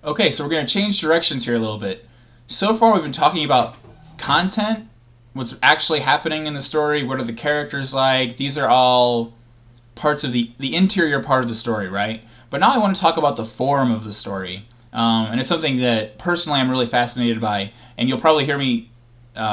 Okay, so we're going to change directions here a little bit. So far, we've been talking about content, what's actually happening in the story, what are the characters like. These are all parts of the interior part of the story, right? But now I want to talk about the form of the story. And it's something that personally I'm really fascinated by. And you'll probably hear me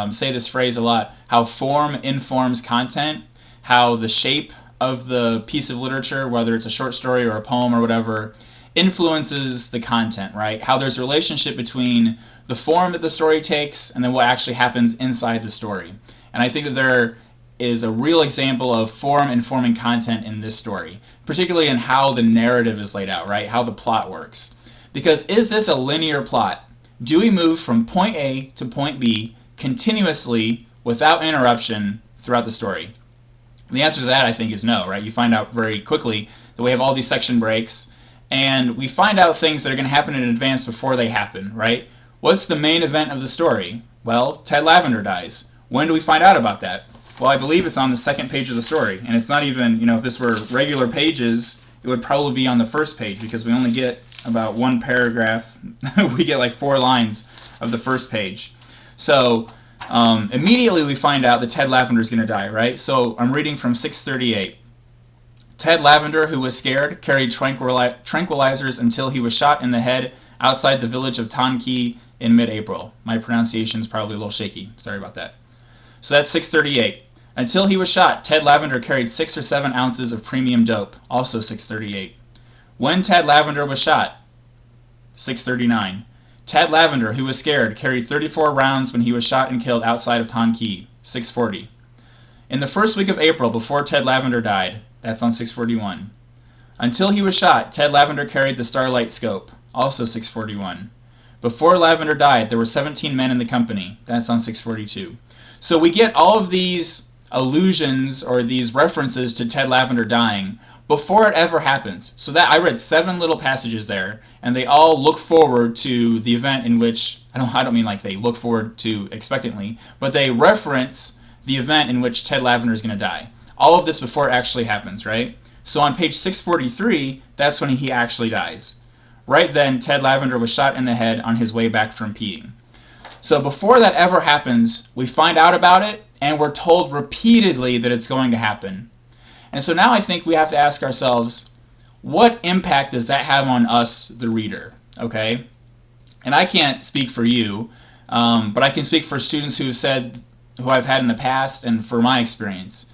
say this phrase a lot, how form informs content, how the shape of the piece of literature, whether it's a short story or a poem or whatever, influences the content, right? How there's a relationship between the form that the story takes and then what actually happens inside the story. And I think that there is a real example of form informing content in this story, particularly in how the narrative is laid out, right? How the plot works. Because is this a linear plot? Do we move from point A to point B continuously without interruption throughout the story? The answer to that, I think, is no, right? You find out very quickly that we have all these section breaks, and we find out things that are going to happen in advance before they happen, right? What's the main event of the story? Well, Ted Lavender dies. When do we find out about that? Well, I believe it's on the second page of the story, and it's not even, if this were regular pages, it would probably be on the first page because we only get about one paragraph. We get like 4 lines of the first page. So immediately we find out that Ted Lavender is going to die, right? So I'm reading from 638. Ted Lavender, who was scared, carried tranquilizers until he was shot in the head outside the village of Tonki in mid-April. My pronunciation is probably a little shaky. Sorry about that. So that's 638. Until he was shot, Ted Lavender carried 6 or 7 ounces of premium dope, also 638. When Ted Lavender was shot, 639. Ted Lavender, who was scared, carried 34 rounds when he was shot and killed outside of Tonki, 640. In the first week of April, before Ted Lavender died, that's on 641. Until he was shot, Ted Lavender carried the Starlight Scope, also 641. Before Lavender died, there were 17 men in the company, that's on 642. So we get all of these allusions or these references to Ted Lavender dying before it ever happens. So that I read 7 little passages there, and they all look forward to the event in which, I don't mean like they look forward to expectantly, but they reference the event in which Ted Lavender is going to die. All of this before it actually happens, right? So on page 643, that's when he actually dies. Right then, Ted Lavender was shot in the head on his way back from peeing. So before that ever happens, we find out about it, and we're told repeatedly that it's going to happen. And so now I think we have to ask ourselves, what impact does that have on us, the reader? Okay? And I can't speak for you, but I can speak for students who I've had in the past and for my experience.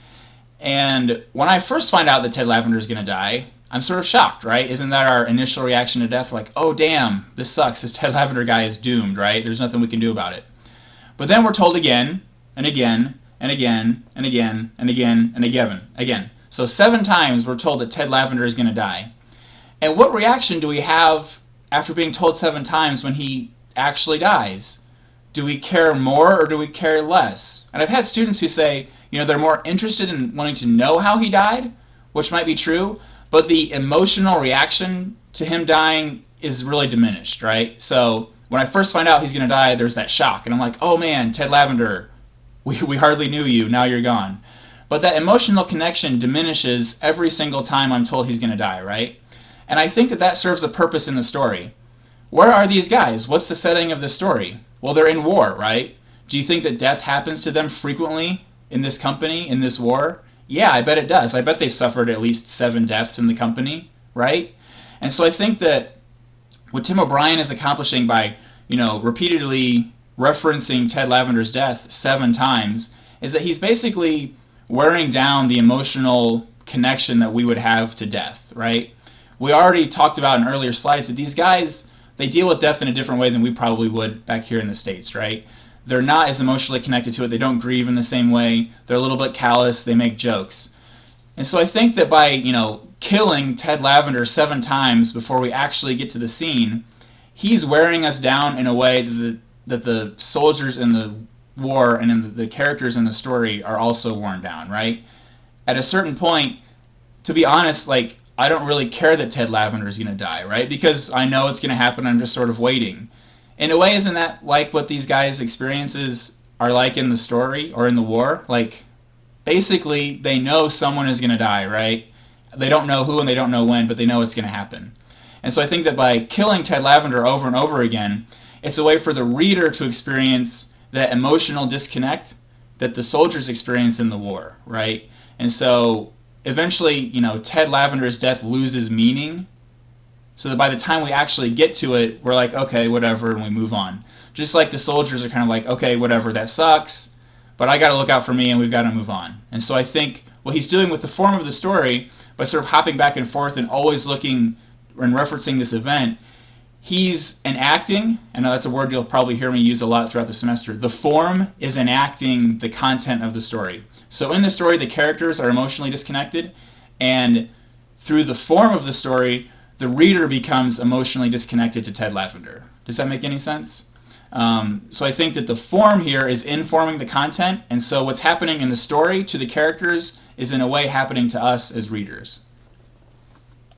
And when I first find out that Ted Lavender is going to die, I'm sort of shocked, right? Isn't that our initial reaction to death? We're like, oh damn, this sucks. This Ted Lavender guy is doomed, right? There's nothing we can do about it. But then we're told again, and again, and again, and again, and again, and again. So 7 times we're told that Ted Lavender is going to die. And what reaction do we have after being told 7 times when he actually dies? Do we care more or do we care less? And I've had students who say, they're more interested in wanting to know how he died, which might be true, but the emotional reaction to him dying is really diminished, right? So when I first find out he's going to die, there's that shock. And I'm like, oh man, Ted Lavender, we hardly knew you, now you're gone. But that emotional connection diminishes every single time I'm told he's going to die, right? And I think that serves a purpose in the story. Where are these guys? What's the setting of the story? Well, they're in war, right? Do you think that death happens to them frequently in this company, in this war? Yeah, I bet it does. I bet they've suffered at least 7 deaths in the company, right? And so I think that what Tim O'Brien is accomplishing by, repeatedly referencing Ted Lavender's death 7 times is that he's basically wearing down the emotional connection that we would have to death, right? We already talked about in earlier slides that these guys, they deal with death in a different way than we probably would back here in the States, right? They're not as emotionally connected to it. They don't grieve in the same way. They're a little bit callous. They make jokes. And so I think that by, killing Ted Lavender 7 times before we actually get to the scene, he's wearing us down in a way that the soldiers in the war and in the characters in the story are also worn down, right? At a certain point, to be honest, I don't really care that Ted Lavender is going to die, right? Because I know it's going to happen. I'm just sort of waiting. In a way, isn't that like what these guys' experiences are like in the story or in the war? Basically, they know someone is going to die, right? They don't know who and they don't know when, but they know it's going to happen. And so I think that by killing Ted Lavender over and over again, it's a way for the reader to experience that emotional disconnect that the soldiers experience in the war, right? And so eventually, Ted Lavender's death loses meaning, so that by the time we actually get to it, we're like, okay, whatever, and we move on. Just like the soldiers are kind of like, okay, whatever, that sucks, but I got to look out for me, and we've got to move on. And so I think what he's doing with the form of the story, by sort of hopping back and forth and always looking and referencing this event, he's enacting, I know that's a word you'll probably hear me use a lot throughout the semester, the form is enacting the content of the story. So in the story, the characters are emotionally disconnected, and through the form of the story, the reader becomes emotionally disconnected to Ted Lavender. Does that make any sense? So I think that the form here is informing the content, and so what's happening in the story to the characters is in a way happening to us as readers.